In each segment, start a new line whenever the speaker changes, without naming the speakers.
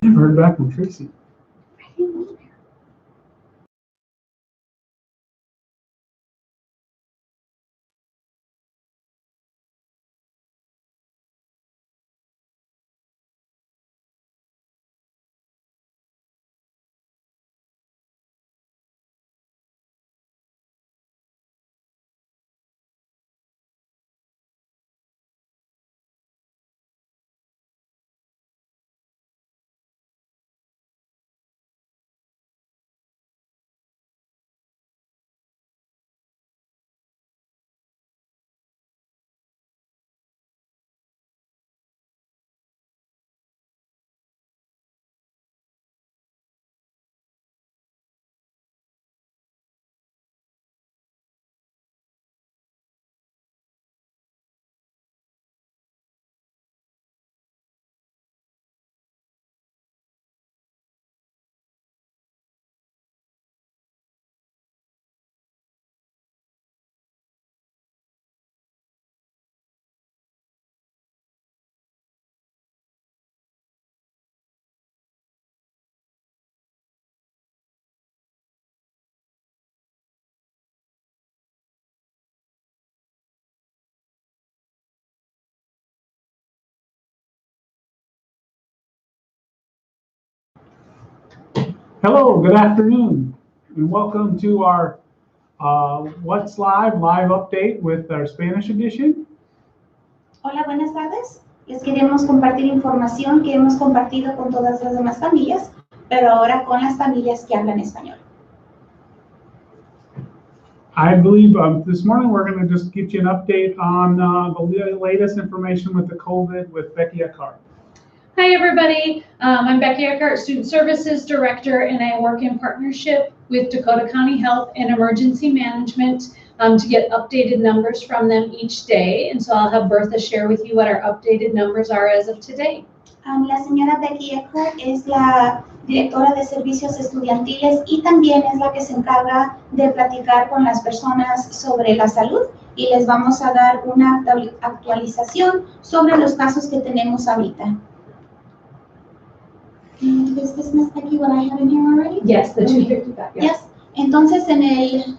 Never heard back from Tracy. Hello, good afternoon, and welcome to our What's live update with our Spanish edition.
Hola, buenas tardes. Les queremos compartir información que hemos compartido con todas las demás familias, pero ahora con las familias que hablan español.
I believe this morning we're going to just get you an update on the latest information with the COVID with Becky Eckhart.
Hi everybody, I'm Becky Eckhart, Student Services Director, and I work in partnership with Dakota County Health and Emergency Management to get updated numbers from them each day. And so I'll have Bertha share with you what our updated numbers are as of today.
La señora Becky Eckhart es la directora de servicios estudiantiles y también es la que se encarga de platicar con las personas sobre la salud, y les vamos a dar una actualización sobre los casos que tenemos ahorita. Is this Miss Becky what I have in here already?
Yes, the 255. Yeah.
Yes. Entonces, en el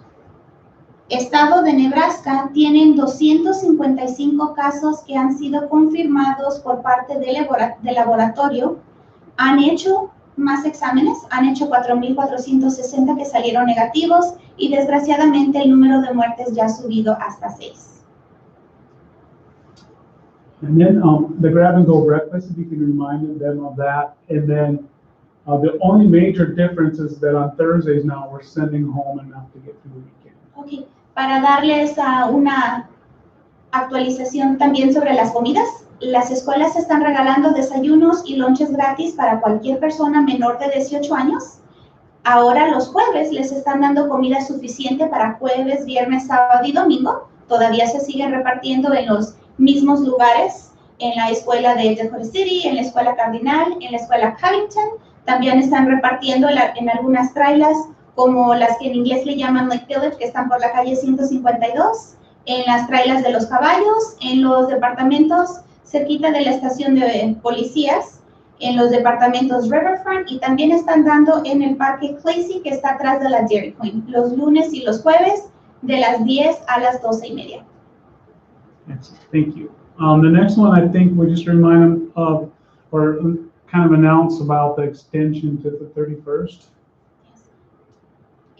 estado de Nebraska tienen 255 casos que han sido confirmados por parte del laboratorio. Han hecho más exámenes, han hecho 4,460 que salieron negativos, y desgraciadamente el número de muertes ya ha subido hasta 6.
And then the grab and go breakfast, if you can remind them of that. And then the only major difference is that on Thursdays now we're sending home enough to get through the weekend.
Okay. Para darles una actualización también sobre las comidas, las escuelas están regalando desayunos y lonches gratis para cualquier persona menor de 18 años. Ahora los jueves les están dando comida suficiente para jueves, viernes, sábado y domingo. Todavía se siguen repartiendo en los mismos lugares, en la escuela de Dakota City, en la escuela Cardinal, en la escuela Covington. También están repartiendo en algunas trailas, como las que en inglés le llaman Lake Village, que están por la calle 152, en las trailas de los caballos, en los departamentos cerquita de la estación de policías, en los departamentos Riverfront, y también están dando en el parque Claycy, que está atrás de la Dairy Queen, los lunes y los jueves de las 10 a las 12:30.
Excellent. Thank you. The next one, I think we just remind them of, or kind of announce about the extension to the 31st.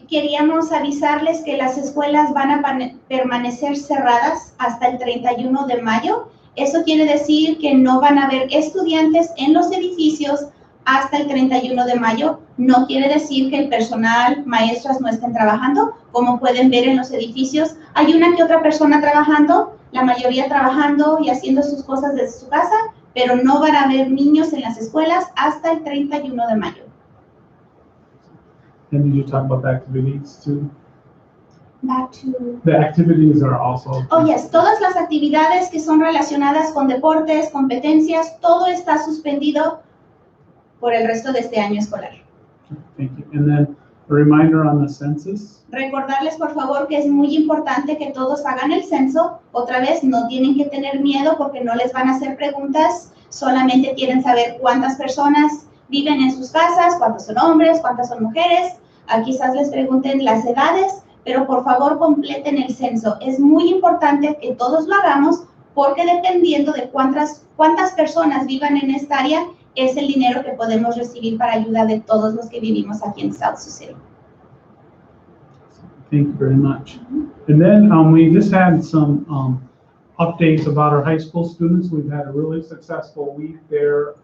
Queríamos avisarles que las escuelas van a permanecer cerradas hasta el 31 de mayo. Eso quiere decir que no van a haber estudiantes en los edificios hasta el 31 de mayo. No quiere decir que el personal, maestras no estén trabajando. Como pueden ver en los edificios, hay una que otra persona trabajando, la mayoría trabajando y haciendo sus cosas desde su casa, pero no van a haber niños en las escuelas hasta el 31 de mayo.
And did you talk about the activities too?
Back to...
The activities are also...
Oh, yes. Todas las actividades que son relacionadas con deportes, competencias, todo está suspendido por el resto de este año escolar.
Thank you. And then a reminder on the census.
Recordarles, por favor, que es muy importante que todos hagan el censo. Otra vez, no tienen que tener miedo porque no les van a hacer preguntas. Solamente quieren saber cuántas personas viven en sus casas, cuántos son hombres, cuántas son mujeres. Quizás les pregunten las edades, pero por favor completen el censo. Es muy importante que todos lo hagamos porque dependiendo de cuántas personas vivan en esta área, es el dinero que podemos recibir para ayuda de todos los que vivimos aquí en South Sioux City.
Thank you very much. And then we just had some updates about our high school students. We've had a really successful week there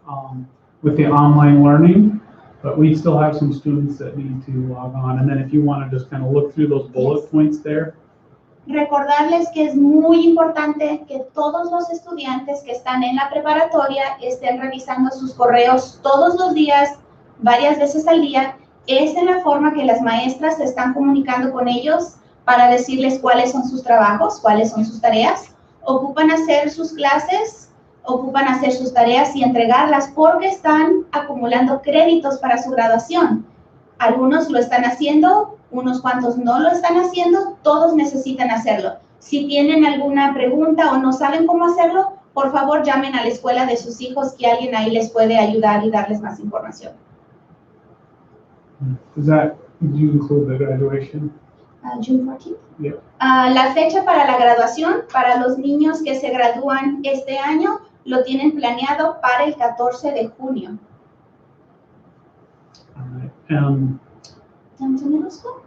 with the online learning, but we still have some students that need to log on. And then if you want to just kind of look through those bullet points there.
Recordarles que es muy importante que todos los estudiantes que están en la preparatoria estén revisando sus correos todos los días, varias veces al día. Es en la forma que las maestras se están comunicando con ellos para decirles cuáles son sus trabajos, cuáles son sus tareas. Ocupan hacer sus clases, ocupan hacer sus tareas y entregarlas porque están acumulando créditos para su graduación. Algunos lo están haciendo, unos cuantos no lo están haciendo, todos necesitan hacerlo. Si tienen alguna pregunta o no saben cómo hacerlo, por favor llamen a la escuela de sus hijos que alguien ahí les puede ayudar y darles más información.
Did you include the graduation?
June 14th.
Yeah.
La fecha para la graduación, para los niños que se gradúan este año, lo tienen planeado para el 14 de junio.
All right.
Downtown Middle School?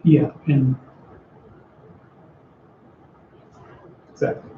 Yeah, and exactly.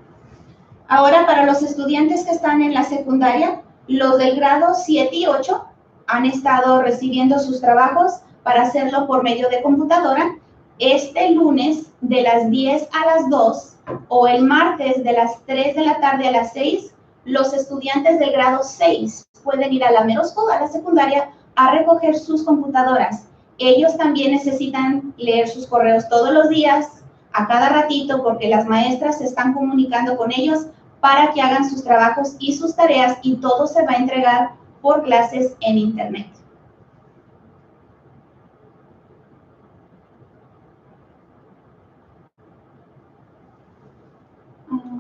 Ahora, para los estudiantes que están en la secundaria, los del grado 7 y 8 han estado recibiendo sus trabajos para hacerlo por medio de computadora. Este lunes de las 10 a las 2 o el martes de las 3 de la tarde a las 6, los estudiantes del grado 6 pueden ir a la middle school, a la secundaria, a recoger sus computadoras. Ellos también necesitan leer sus correos todos los días, a cada ratito, porque las maestras se están comunicando con ellos para que hagan sus trabajos y sus tareas y todo se va a entregar por clases en internet.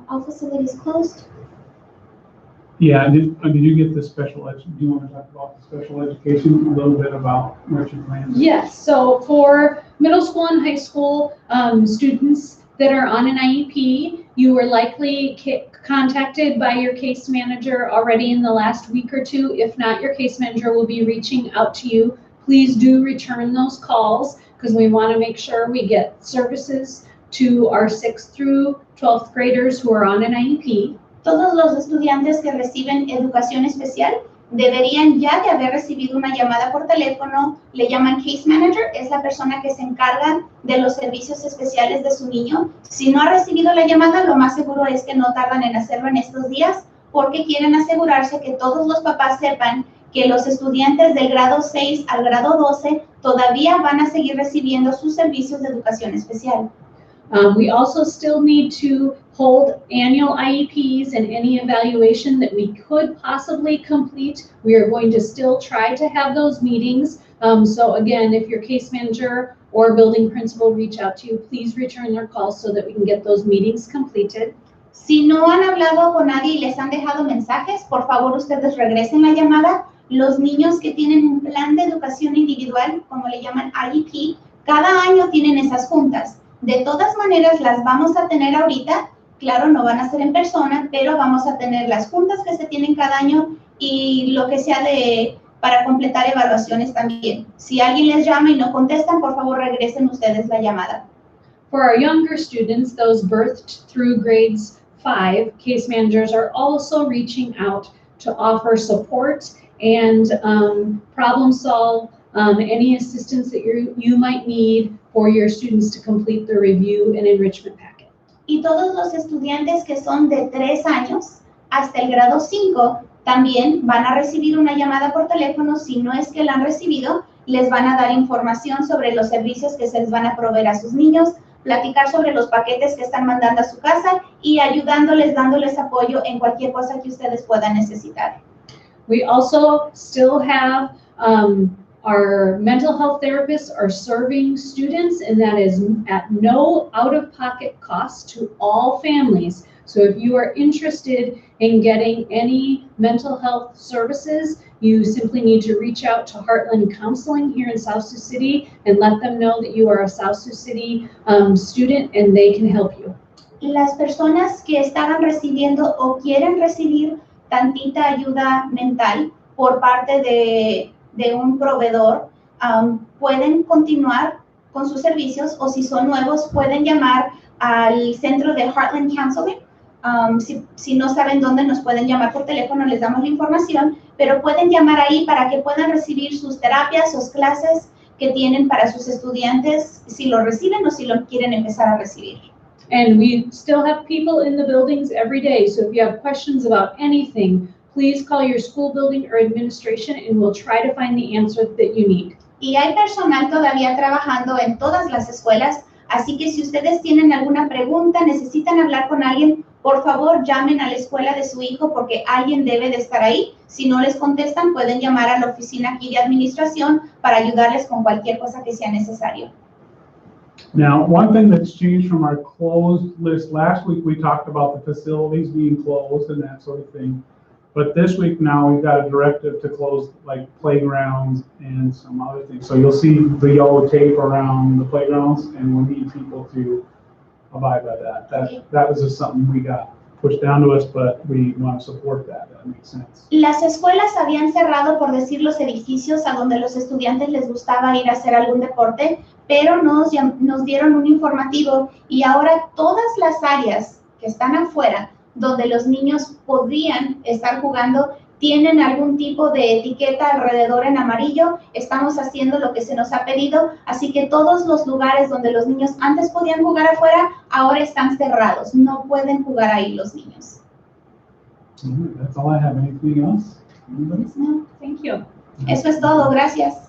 All facilities closed.
Yeah, did you get the special ed? Do you want to talk about the special education, a little bit about merchant plans?
Yes, so for middle school and high school students that are on an IEP, you were likely contacted by your case manager already in the last week or two. If not, your case manager will be reaching out to you. Please do return those calls because we want to make sure we get services to our 6th through 12th graders who are on an IEP.
Todos los estudiantes que reciben educación especial deberían ya de haber recibido una llamada por teléfono. Le llaman case manager, es la persona que se encarga de los servicios especiales de su niño. Si no ha recibido la llamada, lo más seguro es que no tardan en hacerlo en estos días porque quieren asegurarse que todos los papás sepan que los estudiantes del grado 6 al grado 12 todavía van a seguir recibiendo sus servicios de educación especial.
We also still need to hold annual IEPs and any evaluation that we could possibly complete. We are going to still try to have those meetings. So again, if your case manager or building principal reach out to you, please return their calls so that we can get those meetings completed.
Si no han hablado con nadie y les han dejado mensajes, por favor ustedes regresen la llamada. Los niños que tienen un plan de educación individual, como le llaman IEP, cada año tienen esas juntas. De todas maneras, las vamos a tener ahorita. Claro, no van a ser en persona, pero vamos a tener las juntas que se tienen cada año y lo que sea para completar evaluaciones también. Si alguien les llama y no contestan, por favor, regresen ustedes la llamada.
For our younger students, those birthed through grades 5, case managers are also reaching out to offer support and problem solve any assistance that you might need for your students to complete the review and enrichment packet.
Y todos los estudiantes que son de 3 años hasta el grado 5 también van a recibir una llamada por teléfono. Si no es que la han recibido, les van a dar información sobre los servicios que se les van a proveer a sus niños, platicar sobre los paquetes que están mandando a su casa y ayudándoles, dándoles apoyo en cualquier cosa que ustedes puedan necesitar.
We also still have our mental health therapists are serving students, and that is at no out-of-pocket cost to all families. So if you are interested in getting any mental health services, you simply need to reach out to Heartland Counseling here in South Sioux City and let them know that you are a South Sioux City student and they can help you.
Las personas que estaban recibiendo o quieren recibir tantita ayuda mental por parte de un proveedor pueden continuar con sus servicios, o si son nuevos pueden llamar al centro de Heartland Counseling. Si no saben dónde, nos pueden llamar por teléfono, les damos la información, pero pueden llamar ahí para que puedan recibir sus terapias, sus clases que tienen para sus estudiantes, si lo reciben o si lo quieren empezar a recibir.
And we still have people in the buildings every day, so if you have questions about anything, please call your school building or administration and we'll try to find the answer that you need.
Y hay personal todavía trabajando en todas las escuelas, así que si ustedes tienen alguna pregunta, necesitan hablar con alguien, por favor llamen a la escuela de su hijo porque alguien debe de estar ahí. Si no les contestan, pueden llamar a la oficina aquí de administración para ayudarles con cualquier cosa que sea necesario.
Now, one thing that's changed from our closed list, last week we talked about the facilities being closed and that sort of thing. But this week now we've got a directive to close like playgrounds and some other things. So you'll see the yellow tape around the playgrounds and we need people to abide by that. That was just something we got pushed down to us, but we want to support that. That makes sense.
Las escuelas habían cerrado, por decir, los edificios a donde los estudiantes les gustaba ir a hacer algún deporte, pero nos dieron un informativo y ahora todas las áreas que están afuera, donde los niños podrían estar jugando, tienen algún tipo de etiqueta alrededor en amarillo. Estamos haciendo lo que se nos ha pedido, así que todos los lugares donde los niños antes podían jugar afuera, ahora están cerrados. No pueden jugar ahí los niños.
That's all I have. Anything else? Anybody?
No,
Thank you.
eso es todo. Gracias.